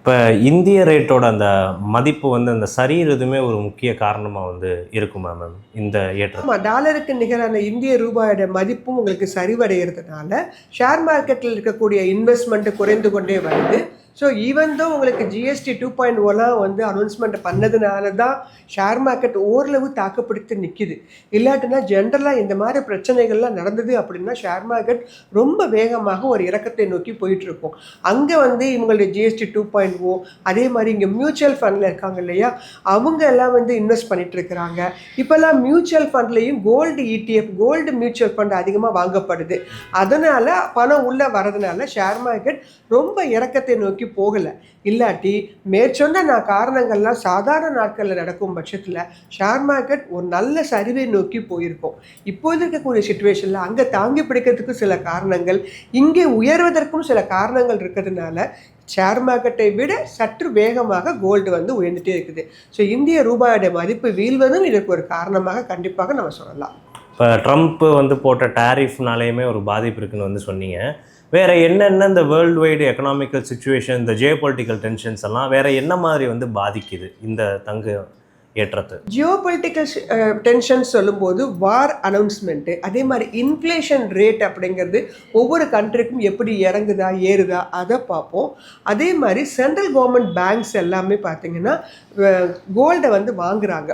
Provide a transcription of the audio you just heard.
இப்போ இந்திய ரேட்டோட அந்த மதிப்பு வந்து அந்த சரியிறதுமே ஒரு முக்கிய காரணமாக வந்து இருக்குமா மேம் இந்த ஆமா. ஏற்றத்துக்கு? டாலருக்கு நிகரான இந்திய ரூபாயோட மதிப்பும் உங்களுக்கு சரிவடைகிறதுனால, ஷேர் மார்க்கெட்ல இருக்கக்கூடிய இன்வெஸ்ட்மென்ட் குறைந்து கொண்டே வருது. ஸோ ஈவன் தோ உங்களுக்கு ஜிஎஸ்டி 2.0 வந்து அனௌன்ஸ்மென்ட் பண்ணதுனால தான் ஷேர் மார்க்கெட் ஓரளவு தாக்குப்பிடித்து நிக்குது. இல்லாட்டினா ஜெனரலா இந்த மாரி பிரச்சனைகள்லாம் நடந்தது அப்படின்னா, ஷேர் மார்க்கெட் ரொம்ப வேகமாக ஒரு இறக்கத்தை நோக்கி போயிட்டுருக்கும். அங்க வந்து இவங்களுடைய ஜிஎஸ்டி 2.0 அதே மாரி இங்க மியூச்சுவல் ஃபண்ட்ல இருக்காங்க இல்லையா? அவங்க எல்லாம் வந்து இன்வெஸ்ட் பண்ணிட்டு இருக்கிறாங்க. இப்போல்லாம் மியூச்சுவல் ஃபண்ட்லேயும் gold ETF gold mutual fund அதிகமாக வாங்கப்படுது. அதனால பணம் உள்ள வரதுனால ஷேர் மார்க்கெட் ரொம்ப இறக்கத்தை நோக்கி போகலை. இல்லாட்டி மேற்சொன்ன நான் காரணங்கள்லாம் சாதாரண நாட்களில் நடக்கும் பட்சத்தில் ஷேர் மார்க்கெட் ஒரு நல்ல சரிவை நோக்கி போயிருக்கும். இப்போது இருக்கக்கூடிய சுச்சுவேஷனில் அங்கே தாங்கி பிடிக்கிறதுக்கு சில காரணங்கள், இங்கே உயர்வதற்கும் சில காரணங்கள் இருக்கிறதுனால ஷேர் மார்க்கெட்டை விட சற்று வேகமாக கோல்டு வந்து உயர்ந்துட்டே இருக்குது. ஸோ இந்திய ரூபாயோட மதிப்பு வீழ்வதும் இதற்கு ஒரு காரணமாக கண்டிப்பாக நம்ம சொல்லலாம். இப்போ ட்ரம்ப் வந்து போட்ட டேரிஃப்னாலேயுமே ஒரு பாதிப்பு இருக்குன்னு வந்து சொன்னீங்க. வேறு என்னென்ன இந்த வேர்ல்டு வைடு எக்கனாமிக்கல் சுச்சுவேஷன், இந்த ஜியோ பொலிட்டிக்கல் டென்ஷன்ஸ் எல்லாம் வேறு என்ன மாதிரி வந்து பாதிக்குது இந்த தங்க ஏற்றத்தை? ஜியோ பொலிட்டிக்கல் டென்ஷன் சொல்லும்போது வார் அனௌன்ஸ்மெண்ட்டு, அதே மாதிரி இன்ஃப்ளேஷன் ரேட் அப்படிங்கிறது ஒவ்வொரு கண்ட்ரிக்கும் எப்படி இறங்குதா ஏறுதா அதை பார்ப்போம். அதே மாதிரி சென்ட்ரல் கவர்மெண்ட் பேங்க்ஸ் எல்லாமே பார்த்தீங்கன்னா கோல்டை வந்து வாங்குறாங்க.